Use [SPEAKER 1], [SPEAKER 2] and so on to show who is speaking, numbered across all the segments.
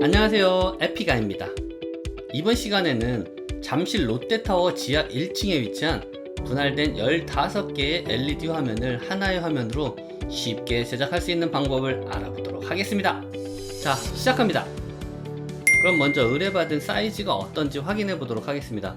[SPEAKER 1] 안녕하세요, 에피가입니다. 이번 시간에는 잠실 롯데타워 지하 1층에 위치한 분할된 15개의 LED 화면을 하나의 화면으로 쉽게 제작할 수 있는 방법을 알아보도록 하겠습니다. 자, 시작합니다. 그럼 먼저 의뢰받은 사이즈가 어떤지 확인해 보도록 하겠습니다.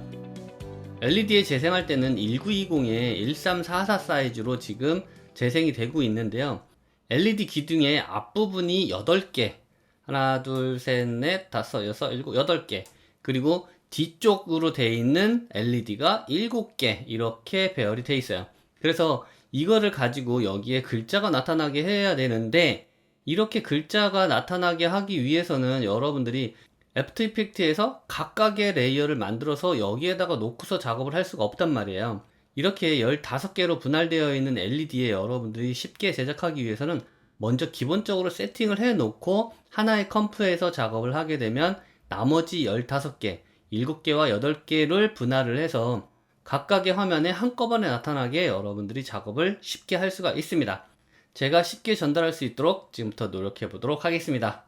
[SPEAKER 1] LED에 재생할 때는 1920에 1344 사이즈로 지금 재생이 되고 있는데요. LED 기둥의 앞부분이 8개, 하나, 둘, 셋, 넷, 다섯, 여섯, 일곱, 8개, 그리고 뒤쪽으로 되어 있는 LED가 7개 이렇게 배열이 되어 있어요. 그래서 이거를 가지고 여기에 글자가 나타나게 해야 되는데, 이렇게 글자가 나타나게 하기 위해서는 여러분들이 애프터 이펙트에서 각각의 레이어를 만들어서 여기에다가 놓고서 작업을 할 수가 없단 말이에요. 이렇게 15개로 분할되어 있는 LED에 여러분들이 쉽게 제작하기 위해서는 먼저 기본적으로 세팅을 해 놓고 하나의 컴프에서 작업을 하게 되면 나머지 15개, 7개와 8개를 분할을 해서 각각의 화면에 한꺼번에 나타나게 여러분들이 작업을 쉽게 할 수가 있습니다. 제가 쉽게 전달할 수 있도록 지금부터 노력해 보도록 하겠습니다.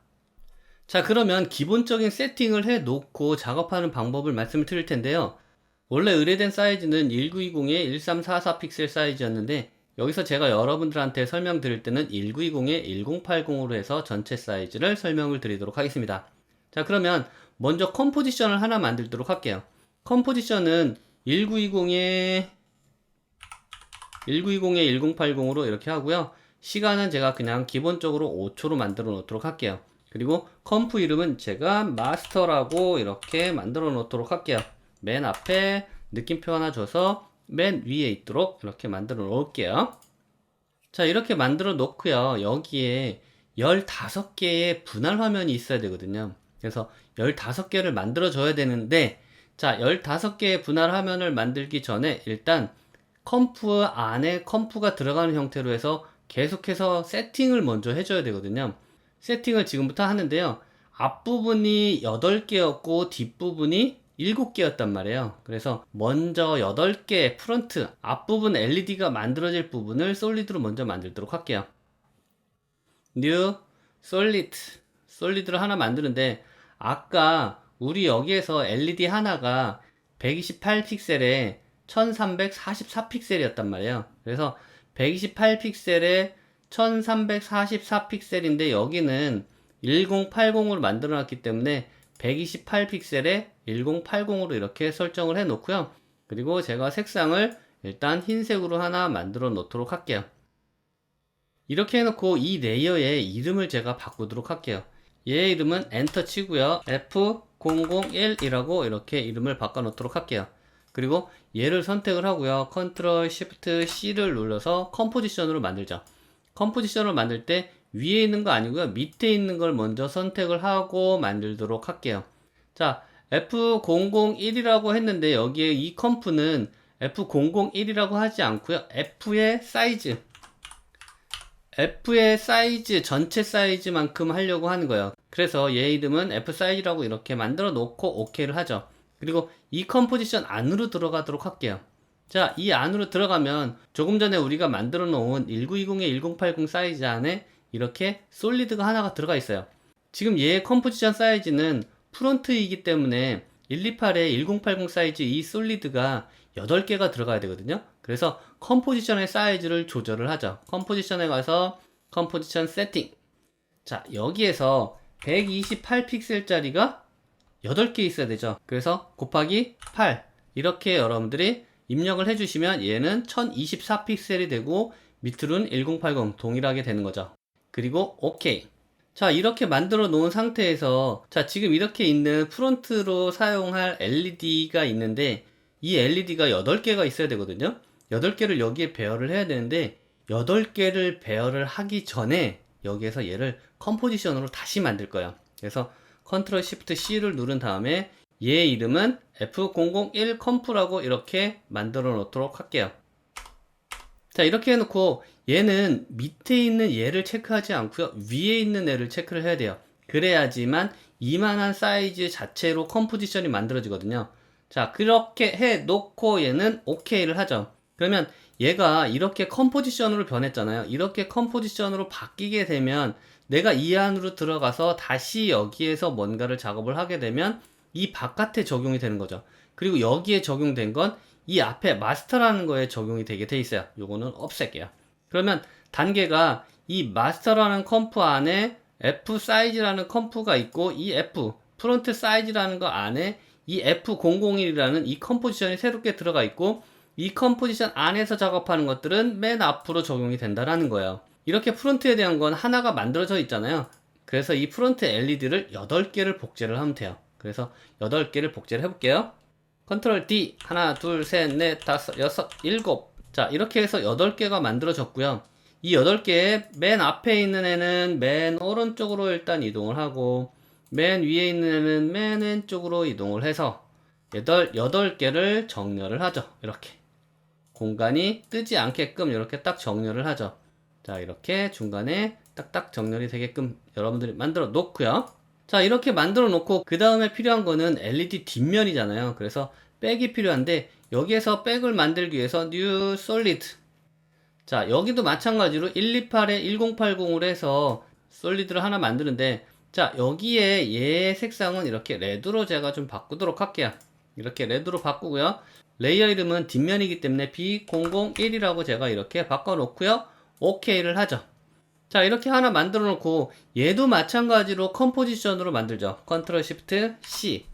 [SPEAKER 1] 자, 그러면 기본적인 세팅을 해 놓고 작업하는 방법을 말씀을 드릴 텐데요. 원래 의뢰된 사이즈는 1920에 1344 픽셀 사이즈였는데, 여기서 제가 여러분들한테 설명드릴 때는 1920에 1080으로 해서 전체 사이즈를 설명을 드리도록 하겠습니다. 자, 그러면 먼저 컴포지션을 하나 만들도록 할게요. 컴포지션은 1920에 1080으로 이렇게 하고요. 시간은 제가 그냥 기본적으로 5초로 만들어 놓도록 할게요. 그리고 컴프 이름은 제가 마스터라고 이렇게 만들어 놓도록 할게요. 맨 앞에 느낌표 하나 줘서 맨 위에 있도록 이렇게 만들어 놓을게요. 자, 이렇게 만들어 놓고요. 여기에 15개의 분할 화면이 있어야 되거든요. 그래서 15개를 만들어 줘야 되는데, 자, 15개의 분할 화면을 만들기 전에 일단 컴프 안에 컴프가 들어가는 형태로 해서 계속해서 세팅을 먼저 해줘야 되거든요. 세팅을 지금부터 하는데요. 앞부분이 8개였고 뒷부분이 7개였단 말이에요. 그래서 먼저 8개 프론트 앞부분 LED가 만들어질 부분을 솔리드로 먼저 만들도록 할게요. New 솔리드를 하나 만드는데, 아까 우리 여기에서 LED 하나가 128픽셀에 1344 픽셀이었단 말이에요. 그래서 128 픽셀에 1344 픽셀인데 여기는 1080으로 만들어 놨기 때문에 128 픽셀에 1080으로 이렇게 설정을 해 놓고요. 그리고 제가 색상을 일단 흰색으로 하나 만들어 놓도록 할게요. 이렇게 해놓고 이 레이어의 이름을 제가 바꾸도록 할게요. 얘의 이름은 엔터 치고요. F001이라고 이렇게 이름을 바꿔 놓도록 할게요. 그리고 얘를 선택을 하고요. 컨트롤 시프트 C를 눌러서 컴포지션으로 만들죠. 컴포지션을 만들 때 위에 있는 거 아니고요. 밑에 있는 걸 먼저 선택을 하고 만들도록 할게요. 자, F001이라고 했는데 여기에 이 컴프는 F001이라고 하지 않고요. F의 사이즈, 전체 사이즈만큼 하려고 하는 거예요. 그래서 얘 이름은 F 사이즈라고 이렇게 만들어 놓고 OK를 하죠. 그리고 이 컴포지션 안으로 들어가도록 할게요. 자, 이 안으로 들어가면 조금 전에 우리가 만들어 놓은 1920의 1080 사이즈 안에 이렇게 솔리드가 하나가 들어가 있어요. 지금 얘의 컴포지션 사이즈는 프론트이기 때문에 128의 1080 사이즈 이 솔리드가 8개가 들어가야 되거든요. 그래서 컴포지션의 사이즈를 조절을 하죠. 컴포지션에 가서 컴포지션 세팅. 자, 여기에서 128 픽셀짜리가 8개 있어야 되죠. 그래서 곱하기 8 이렇게 여러분들이 입력을 해주시면 얘는 1024 픽셀이 되고 밑으로는 1080 동일하게 되는 거죠. 그리고 OK. 자, 이렇게 만들어 놓은 상태에서, 자, 지금 이렇게 있는 프론트로 사용할 LED가 있는데 이 LED가 8개가 있어야 되거든요. 8개를 여기에 배열을 해야 되는데 8개를 배열을 하기 전에 여기에서 얘를 컴포지션으로 다시 만들 거예요. 그래서 컨트롤 시프트 C를 누른 다음에 얘 이름은 F001 컴프라고 이렇게 만들어 놓도록 할게요. 자, 이렇게 해놓고 얘는 밑에 있는 얘를 체크하지 않고요. 위에 있는 애를 체크를 해야 돼요. 그래야지만 이만한 사이즈 자체로 컴포지션이 만들어지거든요. 자, 그렇게 해 놓고 얘는 OK를 하죠. 그러면 얘가 이렇게 컴포지션으로 변했잖아요. 이렇게 컴포지션으로 바뀌게 되면 내가 이 안으로 들어가서 다시 여기에서 뭔가를 작업을 하게 되면 이 바깥에 적용이 되는 거죠. 그리고 여기에 적용된 건 이 앞에 마스터라는 거에 적용이 되게 돼 있어요. 요거는 없앨게요. 그러면 단계가 이 마스터라는 컴프 안에 F 사이즈라는 컴프가 있고, 이 F 프론트 사이즈라는 거 안에 이 F001이라는 이 컴포지션이 새롭게 들어가 있고, 이 컴포지션 안에서 작업하는 것들은 맨 앞으로 적용이 된다라는 거예요. 이렇게 프론트에 대한 건 하나가 만들어져 있잖아요. 그래서 이 프론트 LED를 8개를 복제를 하면 돼요. 그래서 8개를 복제를 해볼게요. 컨트롤 D, 하나, 둘, 셋, 넷, 다섯, 여섯, 일곱. 자, 이렇게 해서 8개가 만들어졌고요. 이 8개의 맨 앞에 있는 애는 맨 오른쪽으로 일단 이동을 하고, 맨 위에 있는 애는 맨 왼쪽으로 이동을 해서 8개를 정렬을 하죠. 이렇게. 공간이 뜨지 않게끔 이렇게 딱 정렬을 하죠. 자, 이렇게 중간에 딱딱 정렬이 되게끔 여러분들이 만들어 놓고요. 자, 이렇게 만들어 놓고 그 다음에 필요한 거는 LED 뒷면이잖아요. 그래서 백이 필요한데, 여기에서 백을 만들기 위해서 New Solid. 자, 여기도 마찬가지로 128에 1080으로 해서 솔리드를 하나 만드는데, 자, 여기에 얘의 색상은 이렇게 레드로 제가 좀 바꾸도록 할게요. 이렇게 레드로 바꾸고요. 레이어 이름은 뒷면이기 때문에 B001이라고 제가 이렇게 바꿔 놓고요. OK를 하죠. 자, 이렇게 하나 만들어 놓고 얘도 마찬가지로 컴포지션으로 만들죠. 컨트롤 시프트 C.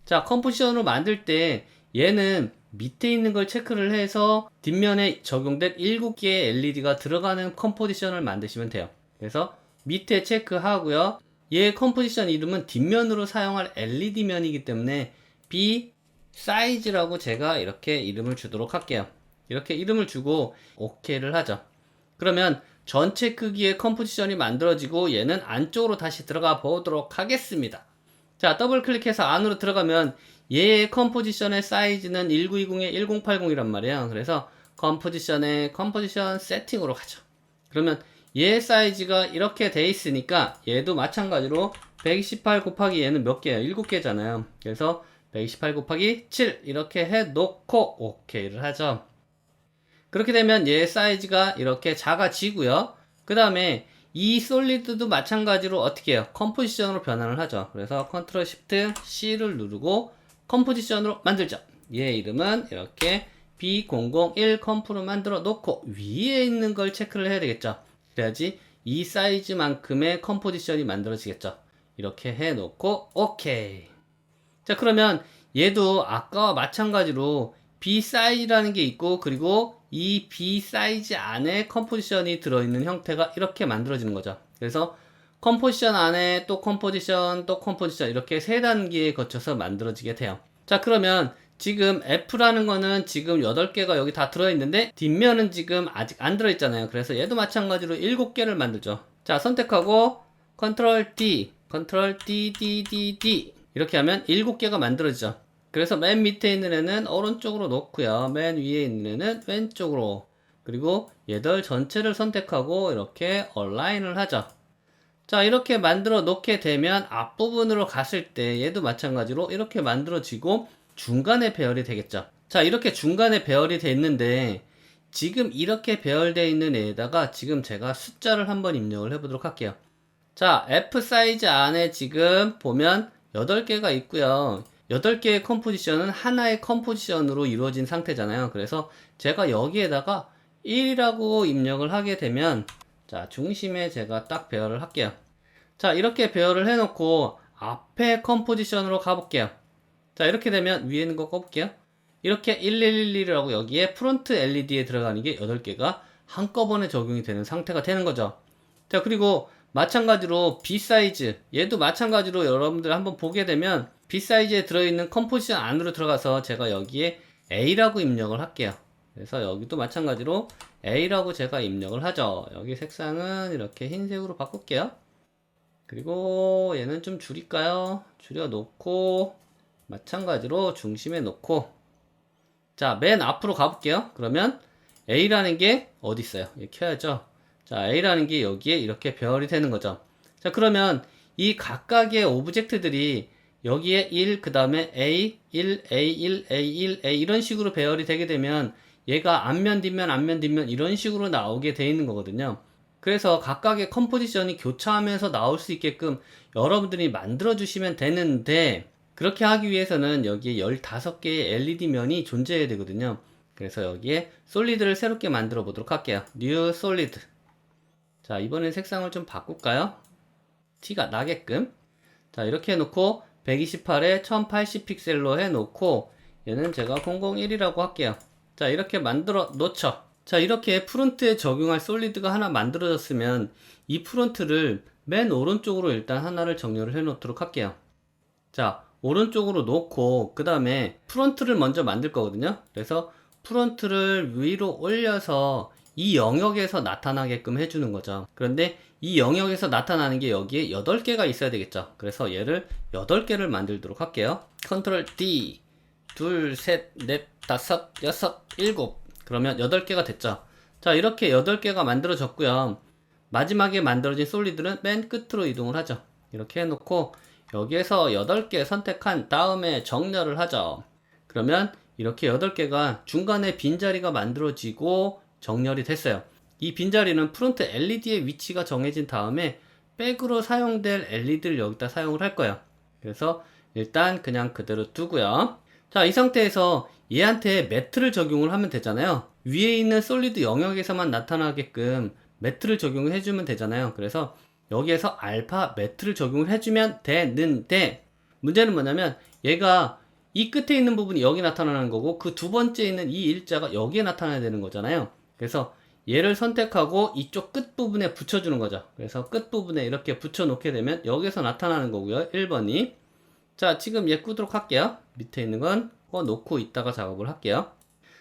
[SPEAKER 1] 자, 컴포지션으로 만들 때 얘는 밑에 있는 걸 체크를 해서 뒷면에 적용된 7개의 LED가 들어가는 컴포지션을 만드시면 돼요. 그래서 밑에 체크하고요. 얘 컴포지션 이름은 뒷면으로 사용할 LED 면이기 때문에 B 사이즈라고 제가 이렇게 이름을 주도록 할게요. 이렇게 이름을 주고 OK를 하죠. 그러면 전체 크기의 컴포지션이 만들어지고 얘는 안쪽으로 다시 들어가 보도록 하겠습니다. 자, 더블 클릭해서 안으로 들어가면 얘의 컴포지션의 사이즈는 1920에 1080이란 말이에요. 그래서 컴포지션의 컴포지션 세팅으로 가죠. 그러면 얘 사이즈가 이렇게 돼 있으니까 얘도 마찬가지로 128 곱하기 얘는 몇 개예요? 7개잖아요. 그래서 128 곱하기 7 이렇게 해 놓고 OK를 하죠. 그렇게 되면 얘 사이즈가 이렇게 작아지고요. 그 다음에 이 솔리드도 마찬가지로 어떻게 해요? 컴포지션으로 변환을 하죠. 그래서 컨트롤 시프트 C를 누르고 컴포지션으로 만들죠. 얘 이름은 이렇게 B001 컴프로 만들어 놓고 위에 있는 걸 체크를 해야 되겠죠. 그래야지 이 사이즈만큼의 컴포지션이 만들어지겠죠. 이렇게 해 놓고 오케이. 자, 그러면 얘도 아까와 마찬가지로 B 사이즈라는 게 있고, 그리고 이 B 사이즈 안에 컴포지션이 들어있는 형태가 이렇게 만들어지는 거죠. 그래서 컴포지션 안에 또 컴포지션 또 컴포지션 이렇게 3단계에 거쳐서 만들어지게 돼요. 자, 그러면 지금 F라는 거는 지금 8개가 여기 다 들어있는데 뒷면은 지금 아직 안 들어있잖아요. 그래서 얘도 마찬가지로 7개를 만들죠. 자, 선택하고 컨트롤 D, 컨트롤 D, D, D, D 이렇게 하면 7개가 만들어지죠. 그래서 맨 밑에 있는 애는 오른쪽으로 놓고요. 맨 위에 있는 애는 왼쪽으로. 그리고 얘들 전체를 선택하고 이렇게 얼라인을 하죠. 자, 이렇게 만들어 놓게 되면 앞부분으로 갔을 때 얘도 마찬가지로 이렇게 만들어지고 중간에 배열이 되겠죠. 자, 이렇게 중간에 배열이 돼 있는데 지금 이렇게 배열되어 있는 애에다가 지금 제가 숫자를 한번 입력을 해보도록 할게요. 자, F 사이즈 안에 지금 보면 8개가 있고요. 8개의 컴포지션은 하나의 컴포지션으로 이루어진 상태잖아요. 그래서 제가 여기에다가 1이라고 입력을 하게 되면, 자, 중심에 제가 딱 배열을 할게요. 자, 이렇게 배열을 해놓고 앞에 컴포지션으로 가볼게요. 자, 이렇게 되면 위에 있는 거 꺼볼게요. 이렇게 1111이라고 여기에 프론트 LED에 들어가는 게 8개가 한꺼번에 적용이 되는 상태가 되는 거죠. 자, 그리고 마찬가지로 B 사이즈, 얘도 마찬가지로 여러분들 한번 보게 되면 B 사이즈에 들어있는 컴포지션 안으로 들어가서 제가 여기에 A라고 입력을 할게요. 그래서 여기도 마찬가지로 A라고 제가 입력을 하죠. 여기 색상은 이렇게 흰색으로 바꿀게요. 그리고 얘는 좀 줄일까요? 줄여 놓고 마찬가지로 중심에 놓고, 자, 맨 앞으로 가볼게요. 그러면 A라는 게 어디 있어요? 이렇게 켜야죠. 자, A라는 게 여기에 이렇게 배열이 되는 거죠. 자, 그러면 이 각각의 오브젝트들이 여기에 1, 그 다음에 A, 1, A1, A1, A 이런 식으로 배열이 되게 되면 얘가 앞면, 뒷면, 앞면, 뒷면 이런 식으로 나오게 돼 있는 거거든요. 그래서 각각의 컴포지션이 교차하면서 나올 수 있게끔 여러분들이 만들어 주시면 되는데, 그렇게 하기 위해서는 여기에 15개의 LED 면이 존재해야 되거든요. 그래서 여기에 솔리드를 새롭게 만들어 보도록 할게요. New Solid. 자, 이번엔 색상을 좀 바꿀까요? 티가 나게끔. 자, 이렇게 해놓고 128에 1080 픽셀로 해놓고 얘는 제가 001이라고 할게요. 자, 이렇게 만들어 놓죠. 자, 이렇게 프론트에 적용할 솔리드가 하나 만들어졌으면 이 프론트를 맨 오른쪽으로 일단 하나를 정렬을 해 놓도록 할게요. 자, 오른쪽으로 놓고 그 다음에 프론트를 먼저 만들 거거든요. 그래서 프론트를 위로 올려서 이 영역에서 나타나게끔 해주는 거죠. 그런데 이 영역에서 나타나는 게 여기에 8개가 있어야 되겠죠. 그래서 얘를 8개를 만들도록 할게요. 컨트롤 D, 둘, 셋, 넷, 다섯, 여섯, 일곱. 그러면 8개가 됐죠. 자, 이렇게 8개가 만들어졌고요. 마지막에 만들어진 솔리드는 맨 끝으로 이동을 하죠. 이렇게 해놓고 여기에서 8개 선택한 다음에 정렬을 하죠. 그러면 이렇게 8개가 중간에 빈자리가 만들어지고 정렬이 됐어요. 이 빈자리는 프론트 LED의 위치가 정해진 다음에 백으로 사용될 LED를 여기다 사용을 할 거예요. 그래서 일단 그냥 그대로 두고요. 자, 이 상태에서 얘한테 매트를 적용을 하면 되잖아요. 위에 있는 솔리드 영역에서만 나타나게끔 매트를 적용을 해주면 되잖아요. 그래서 여기에서 알파 매트를 적용을 해주면 되는데, 문제는 뭐냐면 얘가 이 끝에 있는 부분이 여기 나타나는 거고 그 두 번째 있는 이 일자가 여기에 나타나야 되는 거잖아요. 그래서 얘를 선택하고 이쪽 끝부분에 붙여주는 거죠. 그래서 끝부분에 이렇게 붙여 놓게 되면 여기서 나타나는 거고요. 1번이. 자, 지금 얘 끄도록 할게요. 밑에 있는 건 놓고 이따가 작업을 할게요.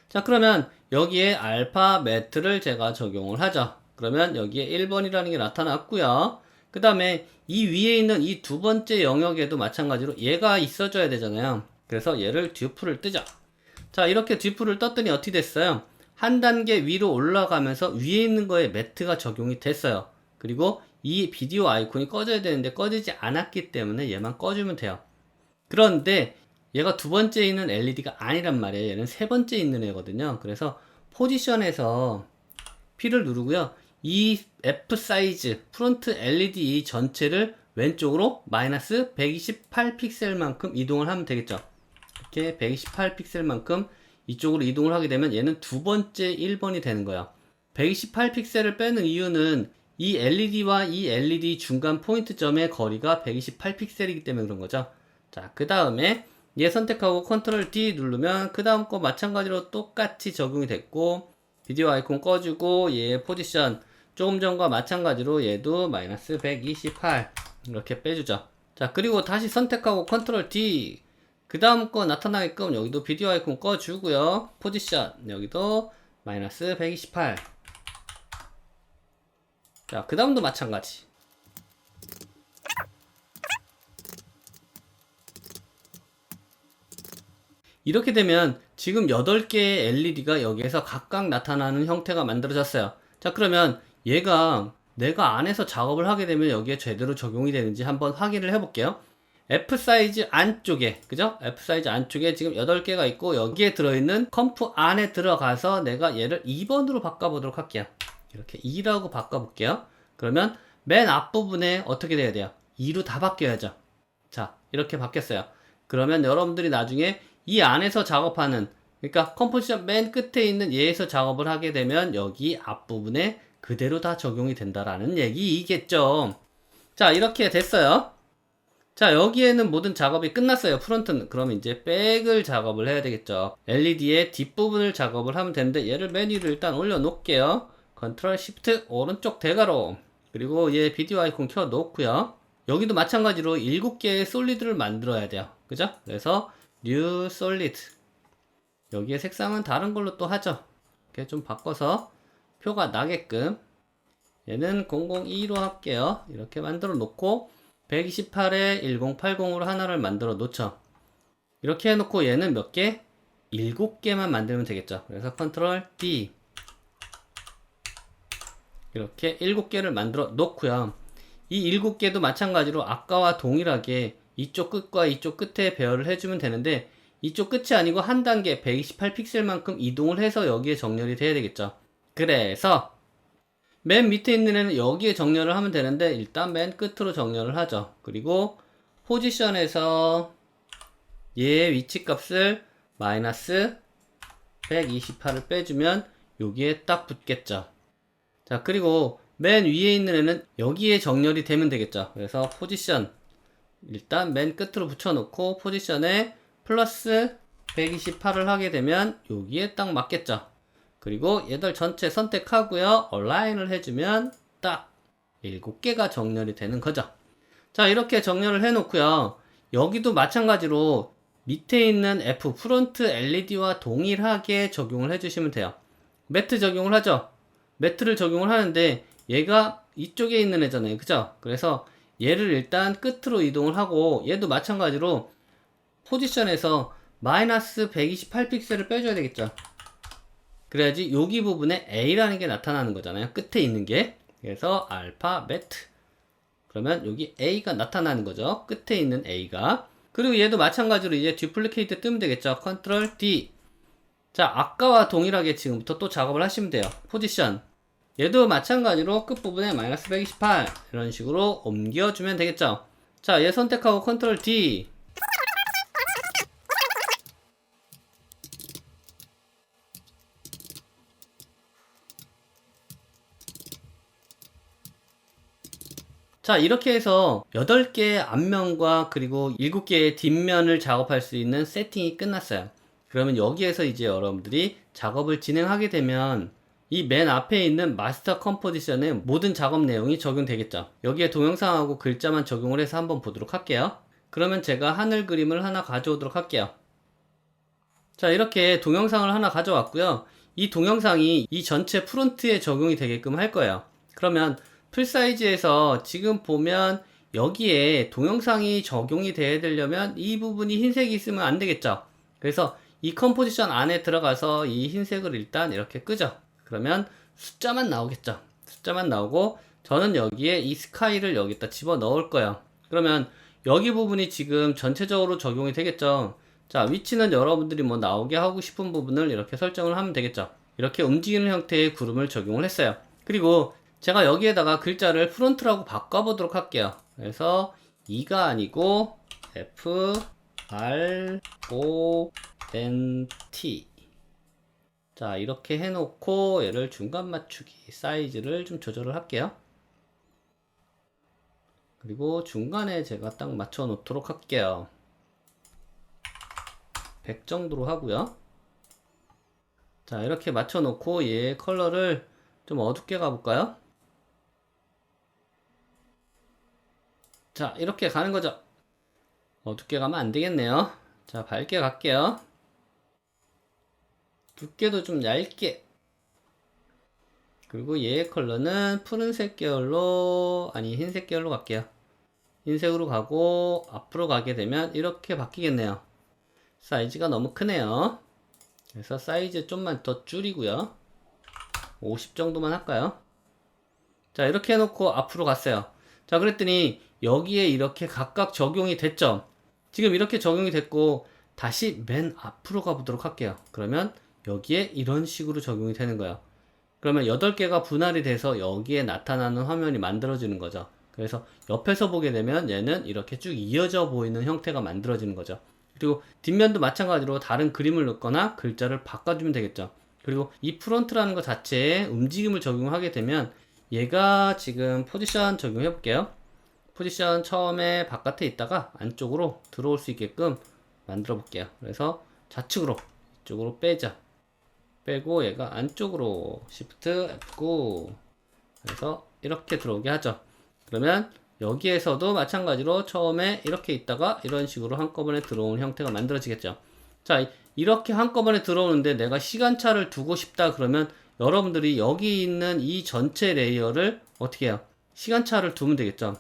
[SPEAKER 1] 자, 그러면 여기에 알파 매트를 제가 적용을 하죠. 그러면 여기에 1번이라는 게 나타났고요. 그 다음에 이 위에 있는 이 두 번째 영역에도 마찬가지로 얘가 있어줘야 되잖아요. 그래서 얘를 듀프를 뜨죠. 자, 이렇게 듀프를 떴더니 어떻게 됐어요? 한 단계 위로 올라가면서 위에 있는 거에 매트가 적용이 됐어요. 그리고 이 비디오 아이콘이 꺼져야 되는데 꺼지지 않았기 때문에 얘만 꺼주면 돼요. 그런데 얘가 두 번째 있는 LED가 아니란 말이에요. 얘는 세 번째 있는 애거든요. 그래서 포지션에서 P를 누르고요. 이 F 사이즈 프론트 LED 전체를 왼쪽으로 마이너스 128 픽셀만큼 이동을 하면 되겠죠. 이렇게 128 픽셀만큼 이쪽으로 이동을 하게 되면 얘는 두 번째 1번이 되는 거예요. 128 픽셀을 빼는 이유는 이 LED와 이 LED 중간 포인트점의 거리가 128 픽셀이기 때문에 그런 거죠. 자, 그 다음에 얘 선택하고 컨트롤 D 누르면 그 다음 거 마찬가지로 똑같이 적용이 됐고, 비디오 아이콘 꺼주고 얘 포지션 조금 전과 마찬가지로 얘도 마이너스 128 이렇게 빼주죠. 자, 그리고 다시 선택하고 컨트롤 D 그 다음 거 나타나게끔 여기도 비디오 아이콘 꺼주고요. 포지션 여기도 마이너스 128. 자, 그 다음도 마찬가지. 이렇게 되면 지금 8개의 LED가 여기에서 각각 나타나는 형태가 만들어졌어요. 자, 그러면 얘가 내가 안에서 작업을 하게 되면 여기에 제대로 적용이 되는지 한번 확인을 해볼게요. F 사이즈 안쪽에, 그죠? F 사이즈 안쪽에 지금 8개가 있고 여기에 들어있는 컴프 안에 들어가서 내가 얘를 2번으로 바꿔보도록 할게요. 이렇게 2라고 바꿔볼게요. 그러면 맨 앞부분에 어떻게 돼야 돼요? 2로 다 바뀌어야죠. 자, 이렇게 바뀌었어요. 그러면 여러분들이 나중에 이 안에서 작업하는, 그러니까 컴포지션 맨 끝에 있는 얘에서 작업을 하게 되면 여기 앞부분에 그대로 다 적용이 된다라는 얘기이겠죠. 자, 이렇게 됐어요. 자, 여기에는 모든 작업이 끝났어요. 프론트는. 그럼 이제 백을 작업을 해야 되겠죠. LED의 뒷부분을 작업을 하면 되는데 얘를 맨 위로 일단 올려 놓을게요. 컨트롤 시프트 오른쪽 대괄호, 그리고 얘 비디오 아이콘 켜 놓고요. 여기도 마찬가지로 7개의 솔리드를 만들어야 돼요. 그죠? 그래서 New Solid, 여기에 색상은 다른 걸로 또 하죠. 이렇게 좀 바꿔서 표가 나게끔 얘는 002로 할게요. 이렇게 만들어 놓고 128에 1080으로 하나를 만들어 놓죠. 이렇게 해놓고 얘는 몇 개? 7개만 만들면 되겠죠. 그래서 컨트롤 D 이렇게 7개를 만들어 놓고요. 이 7개도 마찬가지로 아까와 동일하게 이쪽 끝과 이쪽 끝에 배열을 해주면 되는데, 이쪽 끝이 아니고 한 단계 128 픽셀만큼 이동을 해서 여기에 정렬이 돼야 되겠죠. 그래서 맨 밑에 있는 애는 여기에 정렬을 하면 되는데 일단 맨 끝으로 정렬을 하죠. 그리고 포지션에서 얘의 위치 값을 마이너스 128을 빼주면 여기에 딱 붙겠죠. 자, 그리고 맨 위에 있는 애는 여기에 정렬이 되면 되겠죠. 그래서 포지션 일단 맨 끝으로 붙여놓고 포지션에 플러스 128을 하게 되면 여기에 딱 맞겠죠. 그리고 얘들 전체 선택하고요. 얼라인을 해주면 딱 7개가 정렬이 되는 거죠. 자, 이렇게 정렬을 해놓고요. 여기도 마찬가지로 밑에 있는 F 프론트 LED와 동일하게 적용을 해주시면 돼요. 매트 적용을 하죠. 매트를 적용을 하는데 얘가 이쪽에 있는 애잖아요. 그죠? 그래서 얘를 일단 끝으로 이동을 하고 얘도 마찬가지로 포지션에서 마이너스 128픽셀을 빼줘야 되겠죠. 그래야지 여기 부분에 A라는 게 나타나는 거잖아요. 끝에 있는 게. 그래서 알파 매트. 그러면 여기 A가 나타나는 거죠. 끝에 있는 A가. 그리고 얘도 마찬가지로 이제 듀플리케이트 뜨면 되겠죠. 컨트롤 D. 자, 아까와 동일하게 지금부터 또 작업을 하시면 돼요. 포지션. 얘도 마찬가지로 끝부분에 마이너스 128 이런 식으로 옮겨주면 되겠죠. 자, 얘 선택하고 컨트롤 D. 자, 이렇게 해서 8개의 앞면과 그리고 7개의 뒷면을 작업할 수 있는 세팅이 끝났어요. 그러면 여기에서 이제 여러분들이 작업을 진행하게 되면 이 맨 앞에 있는 마스터 컴포지션의 모든 작업 내용이 적용되겠죠. 여기에 동영상하고 글자만 적용을 해서 한번 보도록 할게요. 그러면 제가 하늘 그림을 하나 가져오도록 할게요. 자, 이렇게 동영상을 하나 가져왔고요. 이 동영상이 이 전체 프론트에 적용이 되게끔 할 거예요. 그러면 풀사이즈에서 지금 보면 여기에 동영상이 적용이 돼야 되려면 이 부분이 흰색이 있으면 안 되겠죠. 그래서 이 컴포지션 안에 들어가서 이 흰색을 일단 이렇게 끄죠. 그러면 숫자만 나오겠죠. 숫자만 나오고 저는 여기에 이 스카이를 여기다 집어 넣을 거예요. 그러면 여기 부분이 지금 전체적으로 적용이 되겠죠. 자, 위치는 여러분들이 뭐 나오게 하고 싶은 부분을 이렇게 설정을 하면 되겠죠. 이렇게 움직이는 형태의 구름을 적용을 했어요. 그리고 제가 여기에다가 글자를 프론트라고 바꿔보도록 할게요. 그래서 E가 아니고 F, R, O, N, T. 자, 이렇게 해놓고 얘를 중간 맞추기 사이즈를 좀 조절을 할게요. 그리고 중간에 제가 딱 맞춰 놓도록 할게요. 100 정도로 하고요. 자, 이렇게 맞춰 놓고 얘 컬러를 좀 어둡게 가볼까요? 자, 이렇게 가는 거죠. 어둡게 가면 안 되겠네요. 자, 밝게 갈게요. 두께도 좀 얇게. 그리고 얘의 컬러는 푸른색 계열로, 아니 흰색 계열로 갈게요. 흰색으로 가고 앞으로 가게 되면 이렇게 바뀌겠네요. 사이즈가 너무 크네요. 그래서 사이즈 좀만 더 줄이고요. 50 정도만 할까요? 자, 이렇게 해놓고 앞으로 갔어요. 자, 그랬더니 여기에 이렇게 각각 적용이 됐죠. 지금 이렇게 적용이 됐고 다시 맨 앞으로 가보도록 할게요. 그러면 여기에 이런 식으로 적용이 되는 거예요. 그러면 8개가 분할이 돼서 여기에 나타나는 화면이 만들어지는 거죠. 그래서 옆에서 보게 되면 얘는 이렇게 쭉 이어져 보이는 형태가 만들어지는 거죠. 그리고 뒷면도 마찬가지로 다른 그림을 넣거나 글자를 바꿔주면 되겠죠. 그리고 이 프론트라는 것 자체에 움직임을 적용하게 되면 얘가 지금 포지션 적용해 볼게요. 포지션 처음에 바깥에 있다가 안쪽으로 들어올 수 있게끔 만들어 볼게요. 그래서 좌측으로 이쪽으로 빼자. 빼고 얘가 안쪽으로 Shift F9 그래서 이렇게 들어오게 하죠. 그러면 여기에서도 마찬가지로 처음에 이렇게 있다가 이런 식으로 한꺼번에 들어오는 형태가 만들어지겠죠. 자, 이렇게 한꺼번에 들어오는데 내가 시간차를 두고 싶다 그러면 여러분들이 여기 있는 이 전체 레이어를 어떻게 해요? 시간차를 두면 되겠죠.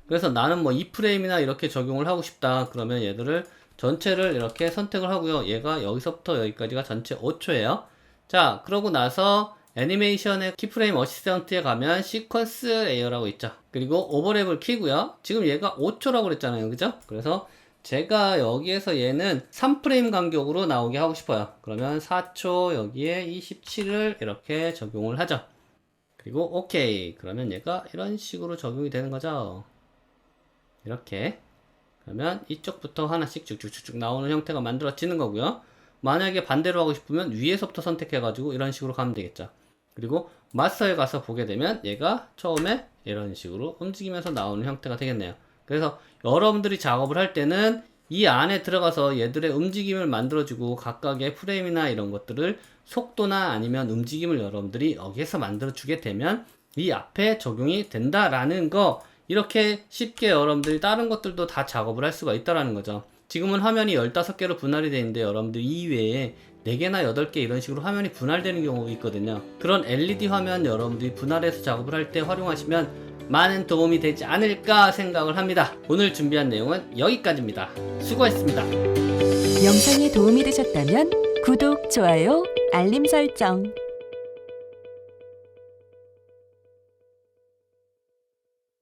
[SPEAKER 1] 그래서 나는 뭐 2프레임이나 이렇게 적용을 하고 싶다 그러면 얘들을 전체를 이렇게 선택을 하고요. 얘가 여기서부터 여기까지가 전체 5초예요. 자, 그러고 나서 애니메이션의 키프레임 어시스턴트에 가면 시퀀스 레이어라고 있죠. 그리고 오버랩을 키고요. 지금 얘가 5초라고 그랬잖아요. 그죠? 그래서 제가 여기에서 얘는 3프레임 간격으로 나오게 하고 싶어요. 그러면 4초 여기에 27을 이렇게 적용을 하죠. 그리고 오케이. 그러면 얘가 이런 식으로 적용이 되는 거죠. 이렇게. 그러면 이쪽부터 하나씩 쭉쭉쭉쭉 나오는 형태가 만들어지는 거고요. 만약에 반대로 하고 싶으면 위에서부터 선택해가지고 이런 식으로 가면 되겠죠. 그리고 마스터에 가서 보게 되면 얘가 처음에 이런 식으로 움직이면서 나오는 형태가 되겠네요. 그래서 여러분들이 작업을 할 때는 이 안에 들어가서 얘들의 움직임을 만들어주고 각각의 프레임이나 이런 것들을 속도나 아니면 움직임을 여러분들이 여기에서 만들어주게 되면 이 앞에 적용이 된다라는 거, 이렇게 쉽게 여러분들이 다른 것들도 다 작업을 할 수가 있다라는 거죠. 지금은 화면이 15개로 분할이 되어 있는데 여러분들 이외에 4개나 8개 이런 식으로 화면이 분할되는 경우가 있거든요. 그런 LED 화면 여러분들이 분할해서 작업을 할 때 활용하시면 많은 도움이 되지 않을까 생각을 합니다. 오늘 준비한 내용은 여기까지입니다. 수고했습니다.
[SPEAKER 2] 영상이 도움이 되셨다면 구독, 좋아요, 알림 설정